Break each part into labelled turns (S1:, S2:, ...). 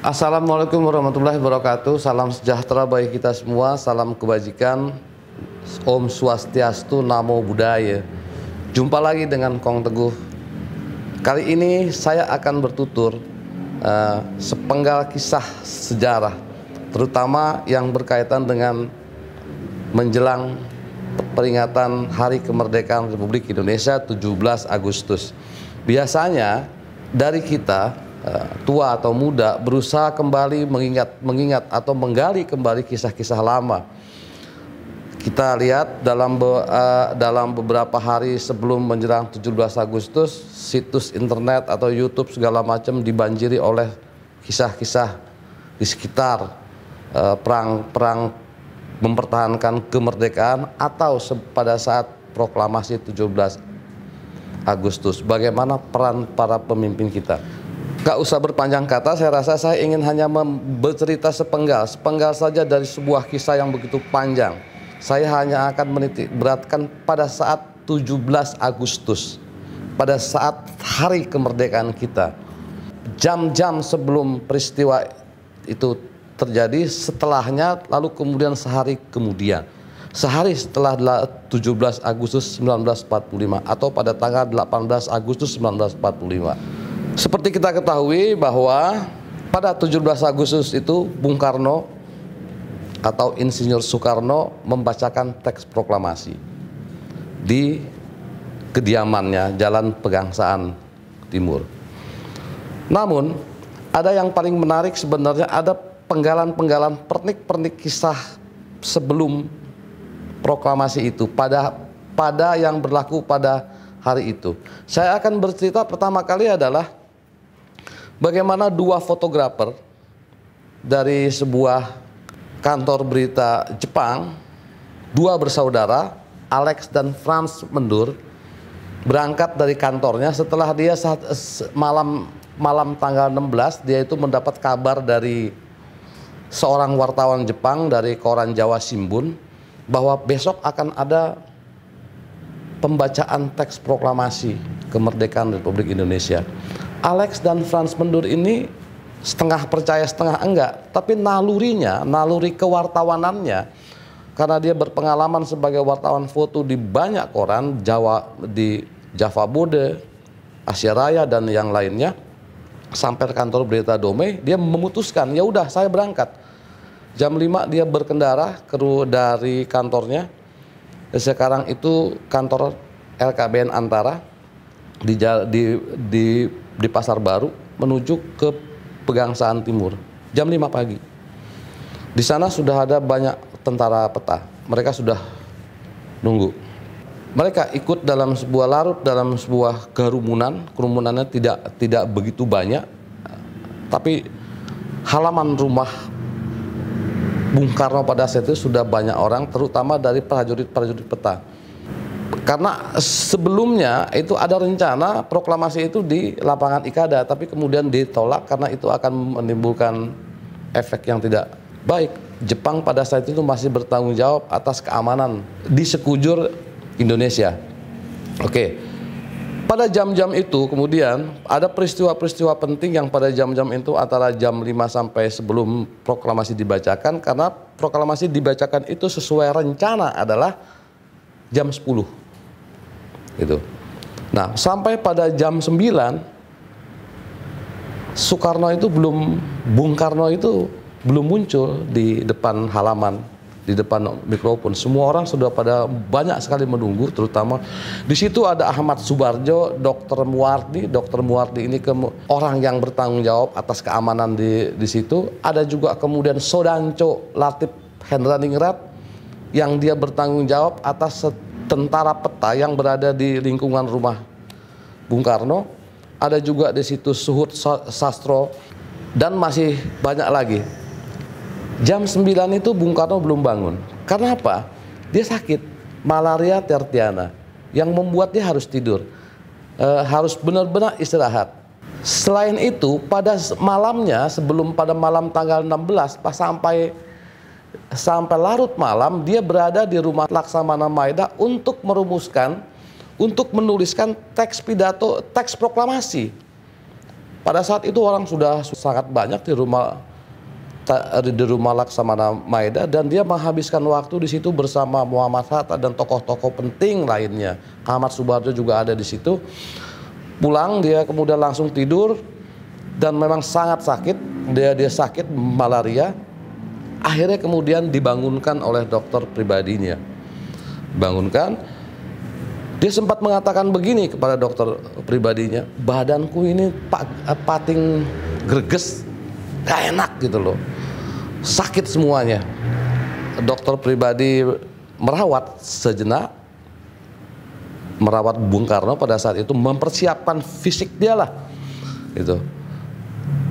S1: Assalamualaikum warahmatullahi wabarakatuh. Salam sejahtera bagi kita semua. Salam kebajikan. Om Swastiastu, Namo Buddhaya. Jumpa lagi dengan Kong Teguh. Kali ini saya akan bertutur sepenggal kisah sejarah, terutama yang berkaitan dengan menjelang peringatan Hari Kemerdekaan Republik Indonesia 17 Agustus. Biasanya dari kita tua atau muda berusaha kembali mengingat atau menggali kembali kisah-kisah lama. Kita lihat dalam beberapa hari sebelum menjelang 17 Agustus, situs internet atau YouTube segala macam dibanjiri oleh kisah-kisah di sekitar perang mempertahankan kemerdekaan atau pada saat proklamasi 17 Agustus. Bagaimana peran para pemimpin kita? Gak usah berpanjang kata, saya rasa saya ingin hanya bercerita sepenggal saja dari sebuah kisah yang begitu panjang. Saya hanya akan menitik beratkan pada saat 17 Agustus, pada saat hari kemerdekaan kita. Jam-jam sebelum peristiwa itu terjadi, setelahnya, lalu kemudian sehari kemudian. Sehari setelah 17 Agustus 1945 atau pada tanggal 18 Agustus 1945. Seperti kita ketahui bahwa pada 17 Agustus itu Bung Karno atau Insinyur Soekarno membacakan teks proklamasi di kediamannya Jalan Pegangsaan Timur. Namun ada yang paling menarik sebenarnya, ada penggalan-penggalan pernik-pernik kisah sebelum proklamasi itu pada yang berlaku pada hari itu. Saya akan bercerita pertama kali adalah bagaimana dua fotografer dari sebuah kantor berita Jepang, dua bersaudara, Alex dan Franz Mendur, berangkat dari kantornya setelah dia malam tanggal 16, dia itu mendapat kabar dari seorang wartawan Jepang dari koran Jawa Shimbun bahwa besok akan ada pembacaan teks proklamasi kemerdekaan Republik Indonesia. Alex dan Franz Mendur ini setengah percaya setengah enggak, tapi naluri kewartawanannya, karena dia berpengalaman sebagai wartawan foto di banyak koran di Java Bode, Asia Raya dan yang lainnya, sampai kantor berita Dome, dia memutuskan, ya udah saya berangkat. Jam 5 dia berkendara dari kantornya. Sekarang itu kantor LKBN Antara di Pasar Baru menuju ke Pegangsaan Timur jam 5 pagi. Di sana sudah ada banyak tentara peta. Mereka sudah nunggu. Mereka ikut dalam sebuah larut, dalam sebuah kerumunan. Kerumunannya tidak begitu banyak, tapi halaman rumah Bung Karno pada saat itu sudah banyak orang, terutama dari prajurit-prajurit peta. Karena sebelumnya itu ada rencana proklamasi itu di lapangan Ikada, tapi kemudian ditolak karena itu akan menimbulkan efek yang tidak baik. Jepang pada saat itu masih bertanggung jawab atas keamanan di sekujur Indonesia. Oke. Pada jam-jam itu kemudian ada peristiwa-peristiwa penting yang pada jam-jam itu antara jam 5 sampai sebelum proklamasi dibacakan, karena proklamasi dibacakan itu sesuai rencana adalah jam 10. Gitu. Nah, sampai pada jam 9 Bung Karno itu belum muncul di depan halaman, di depan mikrofon. Semua orang sudah pada banyak sekali menunggu, terutama di situ ada Ahmad Subarjo, Dr. Muwardi. Dr. Muwardi ini orang yang bertanggung jawab atas keamanan di situ. Ada juga kemudian Sodanco Latif Hendraningrat yang dia bertanggung jawab atas tentara peta yang berada di lingkungan rumah Bung Karno. Ada juga di situ Suhut Sastro dan masih banyak lagi. Jam 9 itu Bung Karno belum bangun. Karena apa? Dia sakit, malaria tertiana, yang membuat dia harus tidur, harus benar-benar istirahat. Selain itu, pada malamnya, pada malam tanggal 16, pas sampai larut malam, dia berada di rumah Laksamana Maeda untuk menuliskan teks pidato, teks proklamasi. Pada saat itu orang sudah sangat banyak di rumah Laksamana Maeda, dan dia menghabiskan waktu di situ bersama Muhammad Hatta dan tokoh-tokoh penting lainnya. Ahmad Subarjo juga ada di situ. Pulang dia kemudian langsung tidur dan memang sangat sakit. Dia sakit malaria. Akhirnya kemudian dibangunkan oleh dokter pribadinya. Bangunkan. Dia sempat mengatakan begini kepada dokter pribadinya, badanku ini pating greges, gak enak gitu loh, sakit semuanya. Dokter pribadi merawat sejenak, merawat Bung Karno pada saat itu, mempersiapkan fisik dia lah gitu.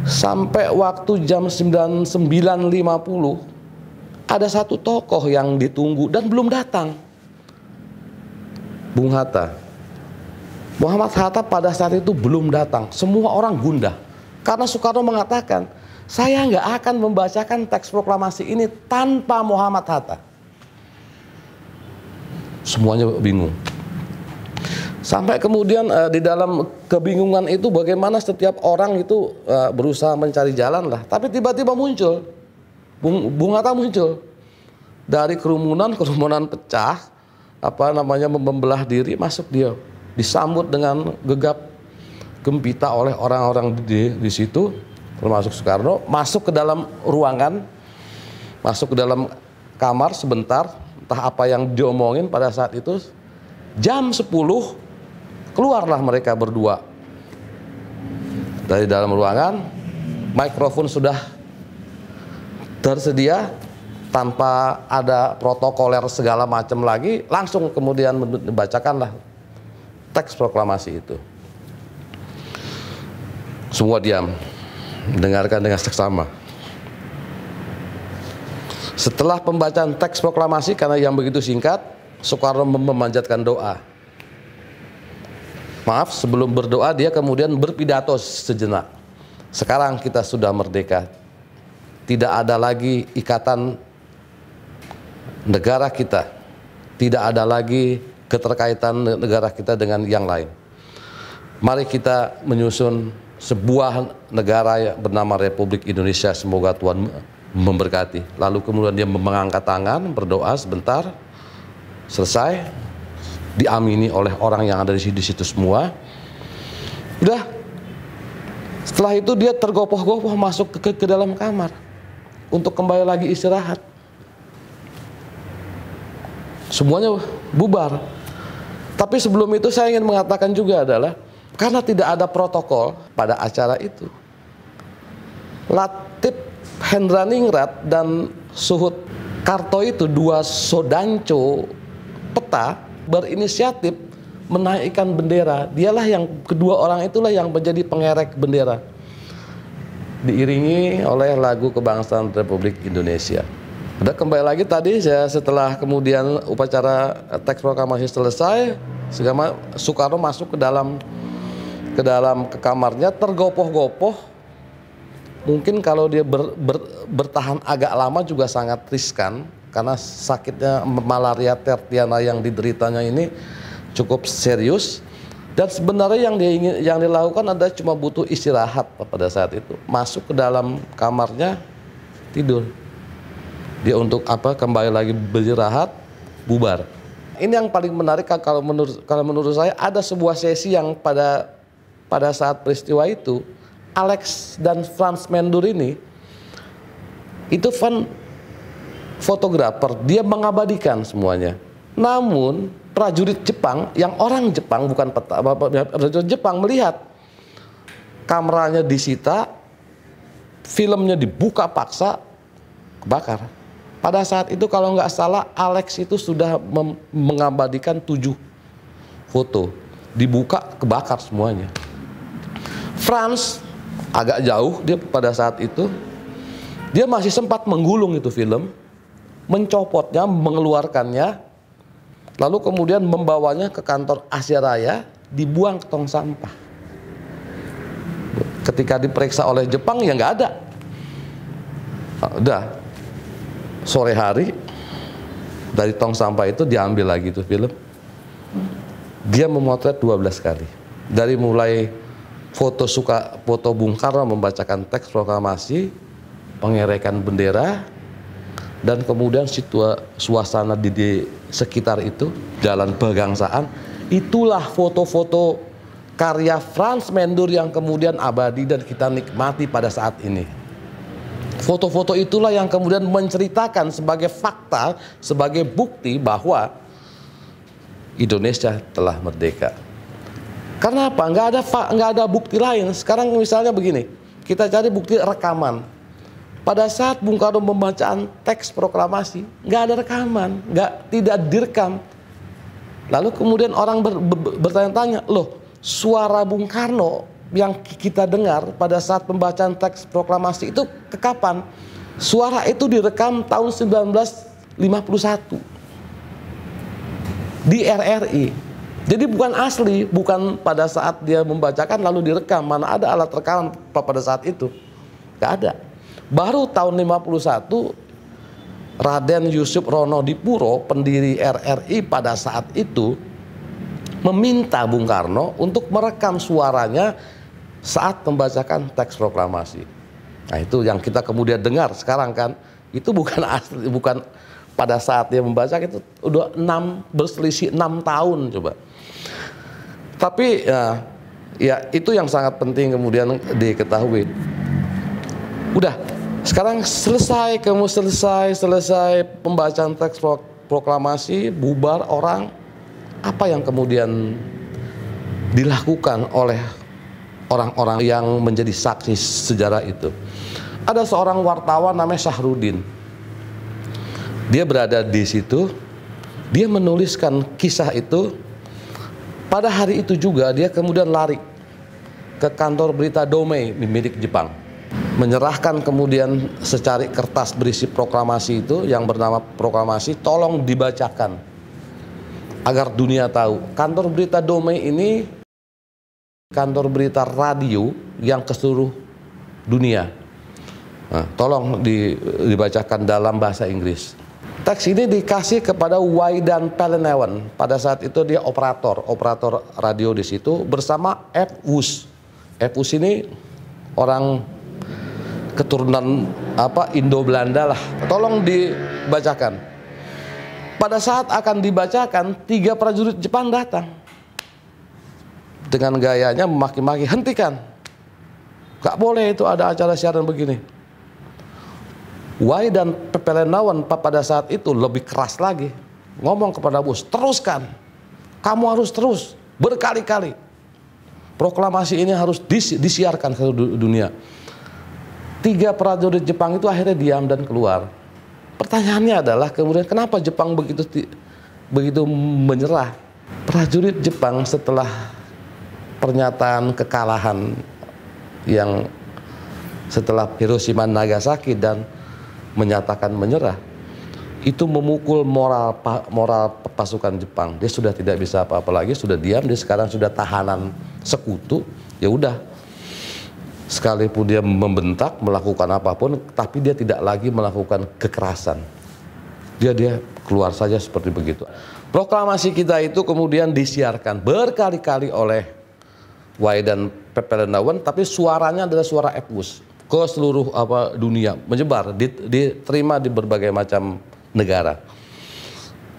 S1: Sampai waktu jam 9.50 ada satu tokoh yang ditunggu dan belum datang, Bung Hatta. Muhammad Hatta pada saat itu belum datang. Semua orang gundah karena Soekarno mengatakan, saya nggak akan membacakan teks proklamasi ini tanpa Muhammad Hatta. Semuanya bingung. Sampai kemudian di dalam kebingungan itu bagaimana setiap orang itu berusaha mencari jalan lah. Tapi tiba-tiba muncul, Bung Hatta muncul dari kerumunan pecah, membelah diri, masuk dia, disambut dengan gegap gempita oleh orang-orang di situ, termasuk Soekarno. Masuk ke dalam ruangan, masuk ke dalam kamar sebentar, entah apa yang diomongin pada saat itu. Jam 10 keluarlah mereka berdua dari dalam ruangan. Mikrofon sudah tersedia, tanpa ada protokoler segala macam lagi, langsung kemudian dibacakanlah teks proklamasi itu. Semua diam, mendengarkan dengan seksama. Setelah pembacaan teks proklamasi, karena yang begitu singkat, Soekarno memanjatkan doa. Maaf, sebelum berdoa dia kemudian berpidato sejenak. Sekarang kita sudah merdeka. Tidak ada lagi ikatan negara kita, tidak ada lagi keterkaitan negara kita dengan yang lain. Mari kita menyusun sebuah negara yang bernama Republik Indonesia, semoga Tuhan memberkati. Lalu kemudian dia mengangkat tangan, berdoa sebentar, selesai, diamini oleh orang yang ada di situ semua. Udah, setelah itu dia tergopoh-gopoh masuk ke dalam kamar untuk kembali lagi istirahat. Semuanya bubar. Tapi sebelum itu saya ingin mengatakan juga adalah, karena tidak ada protokol pada acara itu, Latif Hendraningrat dan Suhut Karto itu, dua sodanco peta, berinisiatif menaikkan bendera. Dialah yang, kedua orang itulah yang menjadi pengerek bendera, diiringi oleh lagu kebangsaan Republik Indonesia. Udah, kembali lagi tadi saya, setelah kemudian upacara teks proklamasi selesai, Soekarno masuk ke kamarnya, tergopoh-gopoh. Mungkin kalau dia bertahan agak lama juga sangat riskan, karena sakitnya malaria tertiana yang dideritanya ini cukup serius. Dan sebenarnya yang dilakukan adalah cuma butuh istirahat pada saat itu. Masuk ke dalam kamarnya, tidur. Dia untuk apa? Kembali lagi beristirahat, bubar. Ini yang paling menarik kalau menurut saya, ada sebuah sesi yang pada saat peristiwa itu, Alex dan Franz Mendur ini, itu fotografer, dia mengabadikan semuanya. Namun prajurit Jepang, yang orang Jepang bukan prajurit Jepang, melihat kameranya disita, filmnya dibuka paksa, kebakar. Pada saat itu kalau nggak salah, Alex itu sudah mengabadikan 7 foto, dibuka, kebakar semuanya. Franz agak jauh, dia pada saat itu dia masih sempat menggulung itu film, mencopotnya, mengeluarkannya, lalu kemudian membawanya ke kantor Asia Raya, dibuang ke tong sampah. Ketika diperiksa oleh Jepang, ya nggak ada. Udah, sore hari dari tong sampah itu diambil lagi itu film. Dia memotret 12 kali, dari mulai foto Bung Karno membacakan teks proklamasi, pengerekan bendera, dan kemudian suasana di sekitar itu, jalan Pegangsaan, itulah foto-foto karya Frans Mendur yang kemudian abadi dan kita nikmati pada saat ini. Foto-foto itulah yang kemudian menceritakan sebagai fakta, sebagai bukti bahwa Indonesia telah merdeka. Karena apa? Nggak ada bukti lain. Sekarang misalnya begini, kita cari bukti rekaman. Pada saat Bung Karno membacaan teks proklamasi, nggak ada rekaman, tidak direkam. Lalu kemudian orang bertanya-tanya, loh, suara Bung Karno yang kita dengar pada saat pembacaan teks proklamasi itu kapan? Suara itu direkam tahun 1951 di RRI. Jadi bukan asli, bukan pada saat dia membacakan lalu direkam. Mana ada alat rekaman pada saat itu? Nggak ada. Baru tahun 51 Raden Yusuf Ronodipuro, pendiri RRI pada saat itu, meminta Bung Karno untuk merekam suaranya saat membacakan teks proklamasi. Nah, itu yang kita kemudian dengar sekarang kan. Itu bukan asli, bukan pada saat dia membaca, itu udah berselisih 6 tahun coba. Tapi ya itu yang sangat penting kemudian diketahui. Udah, sekarang selesai pembacaan teks proklamasi, bubar orang. Apa yang kemudian dilakukan oleh orang-orang yang menjadi saksi sejarah itu? Ada seorang wartawan namanya Syahrudin. Dia berada di situ, dia menuliskan kisah itu. Pada hari itu juga dia kemudian lari ke kantor berita Domei milik Jepang, menyerahkan kemudian secari kertas berisi proklamasi itu yang bernama proklamasi, tolong dibacakan agar dunia tahu. Kantor berita Domei ini kantor berita radio yang ke seluruh dunia. Nah, tolong dibacakan dalam bahasa Inggris. Teks ini dikasih kepada Waidan Pellenewan. Pada saat itu dia operator radio di situ bersama F. Wus. F. Wus ini orang keturunan Indo-Belanda lah. Tolong dibacakan. Pada saat akan dibacakan, 3 prajurit Jepang datang dengan gayanya memaki-maki, hentikan, gak boleh itu ada acara siaran begini. Waidan Pellenewan pada saat itu lebih keras lagi, ngomong kepada bos, teruskan, kamu harus terus berkali-kali, proklamasi ini harus disiarkan ke dunia. 3 prajurit Jepang itu akhirnya diam dan keluar. Pertanyaannya adalah kemudian kenapa Jepang begitu menyerah? Prajurit Jepang setelah pernyataan kekalahan yang setelah Hiroshima Nagasaki dan menyatakan menyerah, itu memukul moral pasukan Jepang. Dia sudah tidak bisa apa-apa lagi, sudah diam, dia sekarang sudah tahanan sekutu. Ya udah, sekalipun dia membentak, melakukan apapun, tapi dia tidak lagi melakukan kekerasan. Dia keluar saja seperti begitu. Proklamasi kita itu kemudian disiarkan berkali-kali oleh Waidan Pellenewan, tapi suaranya adalah suara F. Wus ke seluruh dunia, menyebar, diterima di berbagai macam negara.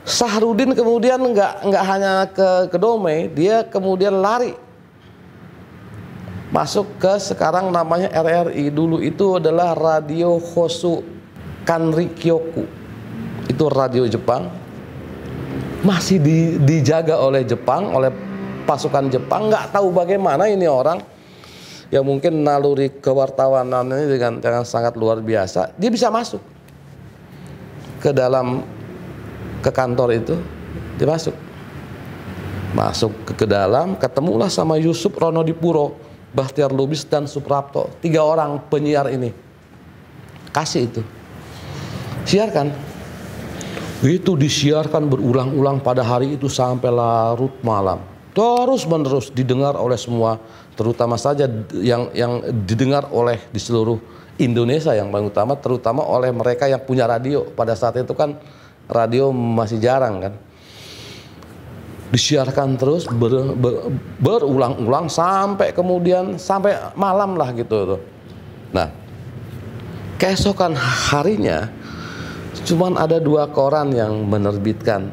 S1: Syahrudin kemudian nggak hanya ke Domei, dia kemudian lari masuk ke sekarang namanya RRI. Dulu itu adalah Radio Hosu Kanrikyoku, itu radio Jepang, masih dijaga oleh Jepang, oleh pasukan Jepang. Nggak tahu bagaimana ini orang yang mungkin naluri kewartawanan ini dengan sangat luar biasa, dia bisa masuk ke kantor itu. Dia masuk ke dalam, ketemulah sama Yusuf Ronodipuro, Bahtiar Lubis dan Suprapto, 3 orang penyiar ini. Kasih itu, siarkan. Itu disiarkan berulang-ulang pada hari itu sampai larut malam, terus menerus didengar oleh semua, terutama saja yang didengar oleh di seluruh Indonesia yang paling utama, terutama oleh mereka yang punya radio. Pada saat itu kan radio masih jarang kan. disiarkan terus berulang-ulang sampai kemudian sampai malam lah gitu tuh. Nah, keesokan harinya cuman ada 2 koran yang menerbitkan,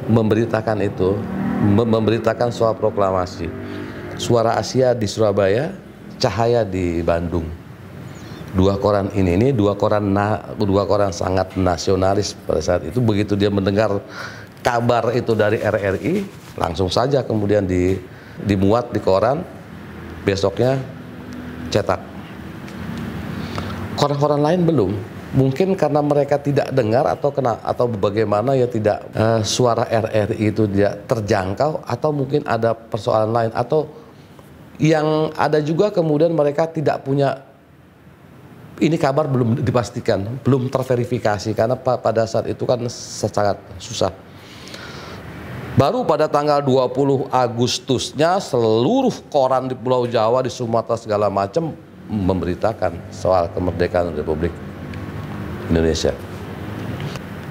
S1: memberitakan itu, memberitakan soal proklamasi. Suara Asia di Surabaya, Cahaya di Bandung. 2 koran ini 2 koran sangat nasionalis pada saat itu. Begitu dia mendengar kabar itu dari RRI, langsung saja kemudian dimuat di koran, besoknya cetak. Koran-koran lain belum, mungkin karena mereka tidak dengar atau bagaimana ya, tidak suara RRI itu tidak terjangkau, atau mungkin ada persoalan lain, atau yang ada juga kemudian mereka tidak punya, ini kabar belum dipastikan, belum terverifikasi karena pada saat itu kan sangat susah. Baru pada tanggal 20 Agustusnya seluruh koran di Pulau Jawa, di Sumatera segala macam memberitakan soal kemerdekaan Republik Indonesia.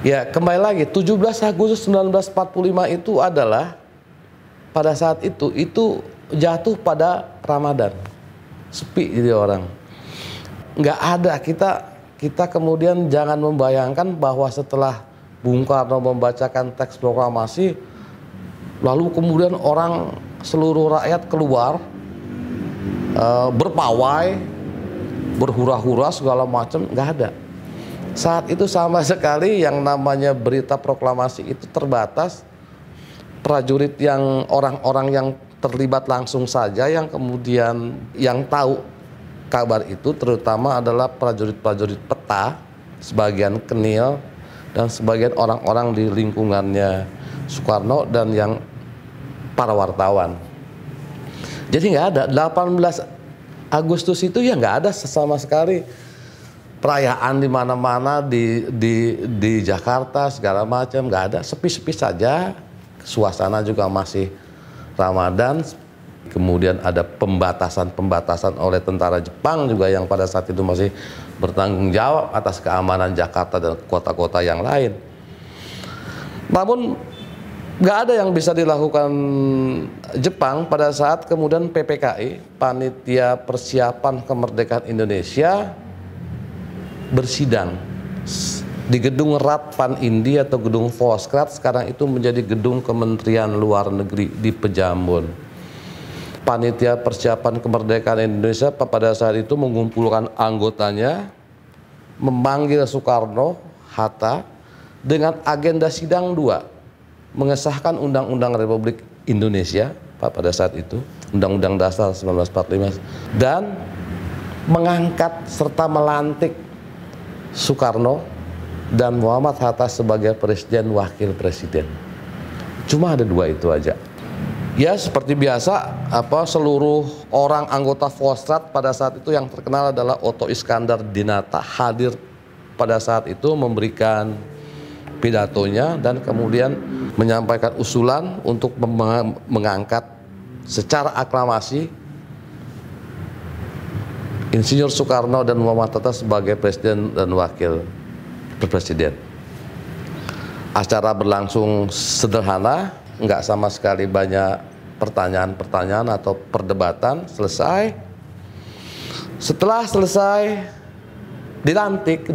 S1: Ya, kembali lagi 17 Agustus 1945 itu adalah pada saat itu jatuh pada Ramadan. Sepi jadi orang. Nggak ada, kita kemudian jangan membayangkan bahwa setelah Bung Karno membacakan teks proklamasi lalu kemudian seluruh rakyat keluar berpawai, berhura-hura segala macam, nggak ada. Saat itu sama sekali yang namanya berita proklamasi itu terbatas. Prajurit yang orang-orang yang terlibat langsung saja yang kemudian yang tahu kabar itu terutama adalah prajurit-prajurit peta, sebagian Kenil dan sebagian orang-orang di lingkungannya Soekarno dan yang para wartawan. Jadi nggak ada 18 Agustus itu ya nggak ada sama sekali perayaan di mana-mana di Jakarta segala macam, nggak ada, sepi-sepi saja. Suasana juga masih Ramadan. Kemudian ada pembatasan oleh tentara Jepang juga yang pada saat itu masih bertanggung jawab atas keamanan Jakarta dan kota-kota yang lain. Namun nggak ada yang bisa dilakukan Jepang pada saat kemudian PPKI, Panitia Persiapan Kemerdekaan Indonesia, bersidang di gedung Ratvan Indi atau gedung Foskrat, sekarang itu menjadi gedung Kementerian Luar Negeri di Pejambon. Panitia Persiapan Kemerdekaan Indonesia pada saat itu mengumpulkan anggotanya, memanggil Soekarno, Hatta, dengan agenda sidang 2, mengesahkan Undang-Undang Republik Indonesia pada saat itu, Undang-Undang Dasar 1945, dan mengangkat serta melantik Soekarno dan Muhammad Hatta sebagai presiden wakil presiden. Cuma ada 2 itu aja. Ya seperti biasa, seluruh orang anggota Foskrat pada saat itu yang terkenal adalah Otto Iskandar Dinata hadir pada saat itu memberikan pidatonya dan kemudian menyampaikan usulan untuk mengangkat secara aklamasi Insinyur Soekarno dan Muhammad Hatta sebagai presiden dan wakil presiden. Acara berlangsung sederhana, nggak sama sekali banyak pertanyaan-pertanyaan atau perdebatan. Selesai. Setelah selesai, dilantik,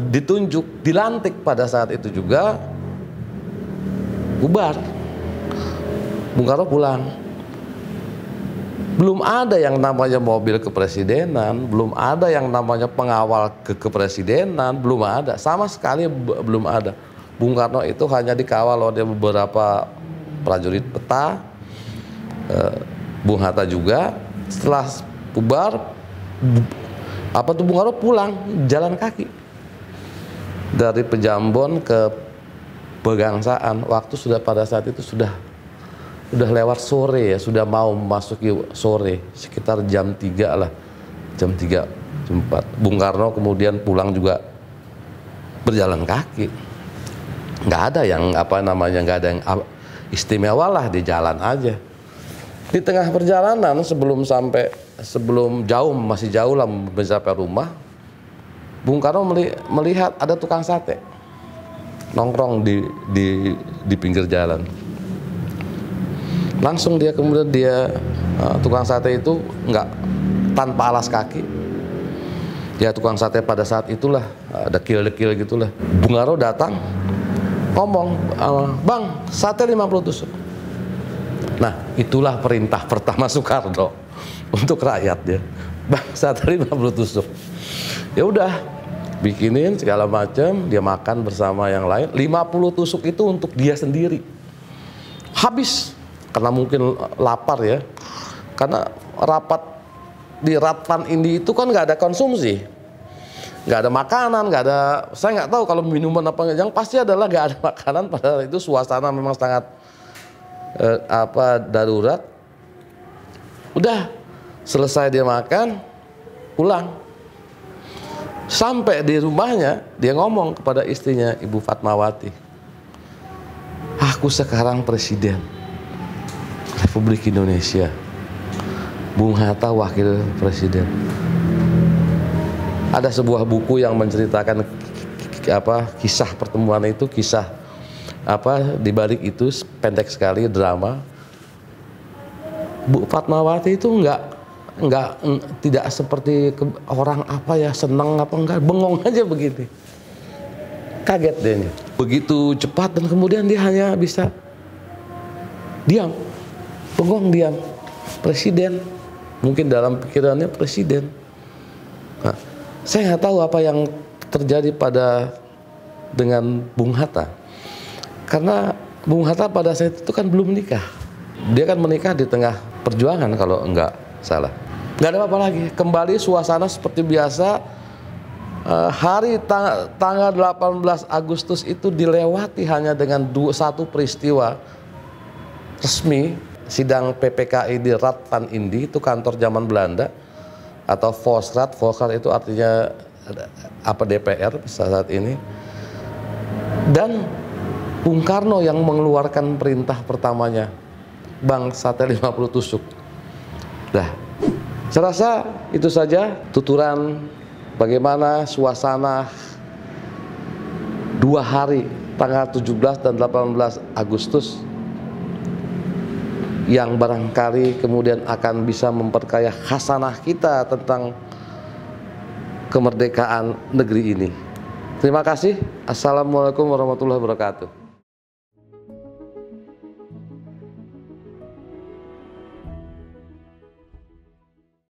S1: ditunjuk, dilantik pada saat itu juga bubar. Bung Karno pulang. Belum ada yang namanya mobil kepresidenan, belum ada yang namanya pengawal kepresidenan, belum ada, sama sekali belum ada. Bung Karno itu hanya dikawal oleh beberapa prajurit peta, Bung Hatta juga. Setelah bubar, Bung Karno pulang jalan kaki dari Pejambon ke Pegangsaan. Waktu sudah pada saat itu sudah lewat sore ya, sudah mau memasuki sore, sekitar jam 3 lah, jam 3, jam 4. Bung Karno kemudian pulang juga berjalan kaki. Nggak ada yang nggak ada yang istimewa lah, di jalan aja. Di tengah perjalanan sebelum masih jauh lah mencapai rumah, Bung Karno melihat ada tukang sate nongkrong di pinggir jalan. Langsung dia kemudian tukang sate itu nggak tanpa alas kaki. Ya tukang sate pada saat itulah dekil-dekil gitulah. Bung Karno datang ngomong, "Bang, sate 50 tusuk." Nah, itulah perintah pertama Soekarno untuk rakyat ya. "Bang, sate 50 tusuk." Ya udah, bikinin segala macam, dia makan bersama yang lain. 50 tusuk itu untuk dia sendiri. Habis karena mungkin lapar ya. Karena di Ratpan Indi itu kan nggak ada konsumsi, nggak ada makanan, nggak ada, saya nggak tahu kalau minuman apa enggak, yang pasti adalah nggak ada makanan. Padahal itu suasana memang sangat darurat. Udah selesai dia makan, pulang. Sampai di rumahnya dia ngomong kepada istrinya, Ibu Fatmawati, "Aku sekarang presiden Republik Indonesia, Bung Hatta wakil presiden." Ada sebuah buku yang menceritakan kisah pertemuan itu, kisah di balik itu pendek sekali, drama. Bu Fatmawati itu tidak seperti orang senang enggak, bengong aja begini. Kaget dia. Begitu cepat dan kemudian dia hanya bisa diam. Bengong, diam. Presiden, mungkin dalam pikirannya presiden. Nah, saya nggak tahu apa yang terjadi dengan Bung Hatta, karena Bung Hatta pada saat itu kan belum menikah. Dia kan menikah di tengah perjuangan kalau nggak salah. Nggak ada apa-apa lagi. Kembali suasana seperti biasa. Tanggal 18 Agustus itu dilewati hanya dengan satu peristiwa resmi, sidang PPKI di Ratpan Indi, itu kantor zaman Belanda, atau Volksraad. Volksraad itu artinya DPR saat ini. Dan Bung Karno yang mengeluarkan perintah pertamanya, "Bang, sate 50 tusuk." Nah, saya rasa itu saja tuturan bagaimana suasana 2 hari, tanggal 17 dan 18 Agustus, yang barangkali kemudian akan bisa memperkaya khasanah kita tentang kemerdekaan negeri ini. Terima kasih. Assalamualaikum warahmatullahi wabarakatuh.